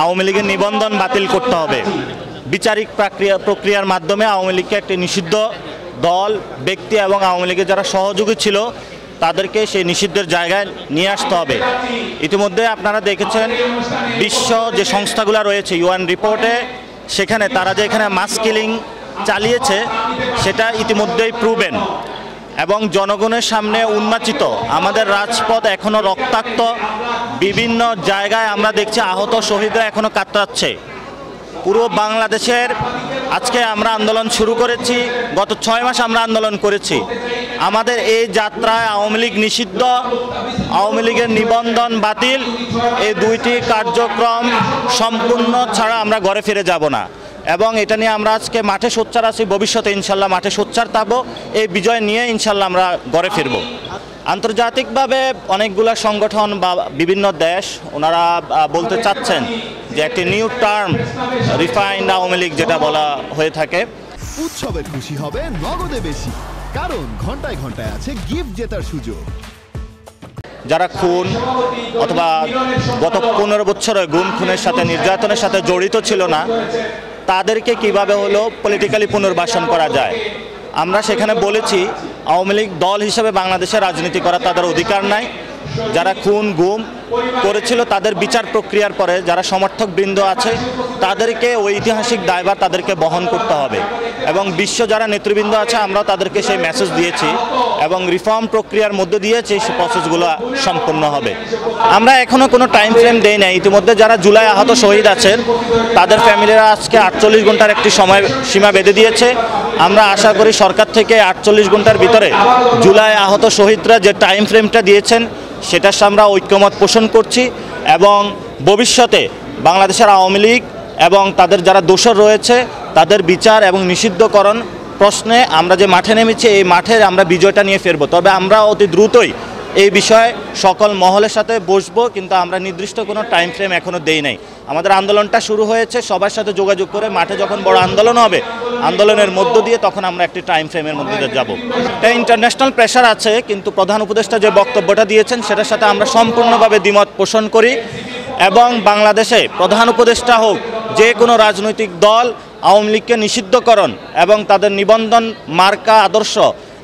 আওয়ামী লীগের নিবন্ধন বাতিল করতে হবে। বিচারিক প্রক্রিয়ার মাধ্যমে আওয়ামী লীগকে একটি নিষিদ্ধ দল, ব্যক্তি এবং আওয়ামী লীগের যারা সহযোগী ছিল তাদেরকে সেই নিষিদ্ধের জায়গায় নিয়ে আসতে হবে। ইতিমধ্যে আপনারা দেখেছেন বিশ্ব যে সংস্থাগুলো রয়েছে ইউএন রিপোর্টে, সেখানে তারা যে এখানে মাস কিলিং চালিয়েছে সেটা ইতিমধ্যেই প্রুভেন এবং জনগণের সামনে উন্মোচিত। আমাদের রাজপথ এখনও রক্তাক্ত, বিভিন্ন জায়গায় আমরা দেখছি আহত শহীদরা এখনও কাতরাচ্ছে। পুরো বাংলাদেশের আজকে আমরা আন্দোলন শুরু করেছি, গত 6 মাস আমরা আন্দোলন করেছি। আমাদের এই যাত্রায় আওয়ামী লীগ নিষিদ্ধ, আওয়ামী লীগের নিবন্ধন বাতিল, এই দুইটি কার্যক্রম সম্পূর্ণ ছাড়া আমরা ঘরে ফিরে যাব না এবং এটা নিয়ে আমরা আজকে মাঠে সোচ্চার আছি। ভবিষ্যতে ইনশাল্লাহ মাঠে সোচ্চার থাকবো। এই বিজয় নিয়ে ইনশাল্লাহ আমরা ঘরে ফিরব। আন্তর্জাতিকভাবে অনেকগুলো সংগঠন বা বিভিন্ন দেশ ওনারা বলতে চাচ্ছেন যে একটি new term refined Awami League যেটা বলা হয়ে থাকে। উৎসবে খুশি হবে নগদে বেশি, কারণ ঘন্টায় ঘন্টায় আছে গিফট জেতার সুযোগ। যারা খুন অথবা গত 15 বছরে গুম খুনের সাথে, নির্যাতনের সাথে জড়িত ছিল না, তাদেরকে কিভাবে হলো পলিটিক্যালি পুনর্বাসন করা যায়। আমরা সেখানে বলেছি আওয়ামী লীগ দল হিসেবে বাংলাদেশে রাজনীতি করার তাদের অধিকার নাই। যারা খুন গুম করেছিল তাদের বিচার প্রক্রিয়ার পরে যারা সমর্থক বৃন্দ আছে তাদেরকে ঐতিহাসিক দায়ভার তাদেরকে বহন করতে হবে এবং বিশ্ব যারা নেতৃবৃন্দ আছে আমরাও তাদেরকে সেই মেসেজ দিয়েছি এবং রিফর্ম প্রক্রিয়ার মধ্যে দিয়ে সেই প্রসেসগুলো সম্পন্ন হবে। আমরা এখনও কোনো টাইম ফ্রেম দেই না। ইতিমধ্যে যারা জুলাই আহত শহীদ আছেন তাদের ফ্যামিলিরা আজকে 48 ঘন্টার একটি সময় সীমা বেঁধে দিয়েছে। আমরা আশা করি সরকার থেকে 48 ঘন্টার ভিতরে জুলাই আহত শহীদরা যে টাইম ফ্রেমটা দিয়েছেন সেটার সাথে আমরা ঐক্যমত পোষণ করছি এবং ভবিষ্যতে বাংলাদেশের আওয়ামী লীগ এবং তাদের যারা দোষর রয়েছে তাদের বিচার এবং নিষিদ্ধকরণ প্রশ্নে আমরা যে মাঠে নেমেছি এই মাঠের আমরা বিজয়টা নিয়ে ফিরব। তবে আমরা অতি দ্রুতই এই বিষয়ে সকল মহলের সাথে বসবো, কিন্তু আমরা নির্দিষ্ট কোনো টাইম ফ্রেম এখনও দেই নাই। আমাদের আন্দোলনটা শুরু হয়েছে, সবার সাথে যোগাযোগ করে মাঠে যখন বড় আন্দোলন হবে আন্দোলনের মধ্য দিয়ে তখন আমরা একটি টাইম ফ্রেমের মধ্যে দিয়ে যাব। এটা ইন্টারন্যাশনাল প্রেশার আছে, কিন্তু প্রধান উপদেষ্টা যে বক্তব্যটা দিয়েছেন সেটার সাথে আমরা সম্পূর্ণভাবে দ্বিমত পোষণ করি এবং বাংলাদেশে প্রধান উপদেষ্টা হোক যে কোনো রাজনৈতিক দল আওয়ামী লীগকে নিষিদ্ধকরণ এবং তাদের নিবন্ধন মার্কা আদর্শ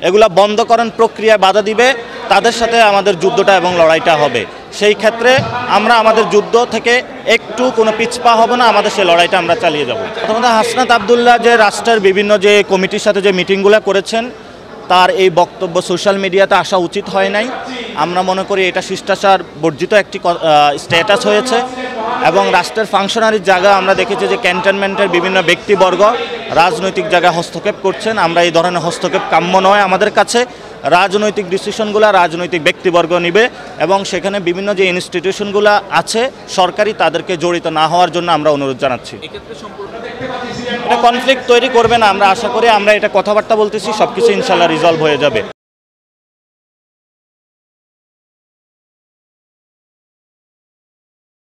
এগুলা বন্ধকরণ প্রক্রিয়ায় বাধা দিবে, তাদের সাথে আমাদের যুদ্ধটা এবং লড়াইটা হবে। সেই ক্ষেত্রে আমরা আমাদের যুদ্ধ থেকে একটু কোনো পিছপা হব না, আমাদের সেই লড়াইটা আমরা চালিয়ে যাব। প্রথমত হাসনাত আবদুল্লাহ যে রাষ্ট্রের বিভিন্ন যে কমিটির সাথে যে মিটিংগুলো করেছেন তার এই বক্তব্য সোশ্যাল মিডিয়াতে আসা উচিত হয় নাই। আমরা মনে করি এটা শিষ্টাচার বর্জিত একটি স্ট্যাটাস হয়েছে এবং রাষ্ট্রের ফাংশনারির জায়গা আমরা দেখেছি যে ক্যান্টনমেন্টের বিভিন্ন ব্যক্তিবর্গ রাজনৈতিক জায়গায় হস্তক্ষেপ করছেন। আমরা এই ধরনের হস্তক্ষেপ কাম্য নয় আমাদের কাছে। রাজনৈতিক ডিসিশনগুলো রাজনৈতিক ব্যক্তিবর্গ নেবে এবং সেখানে বিভিন্ন যে ইনস্টিটিউশনগুলো আছে সরকারি তাদেরকে জড়িত না হওয়ার জন্য আমরা অনুরোধ জানাচ্ছি। এটা কনফ্লিক্ট তৈরি করবে না, আমরা আশা করি। আমরা এটা কথাবার্তা বলতেছি, সব কিছু ইনশাল্লাহ রিজলভ হয়ে যাবে।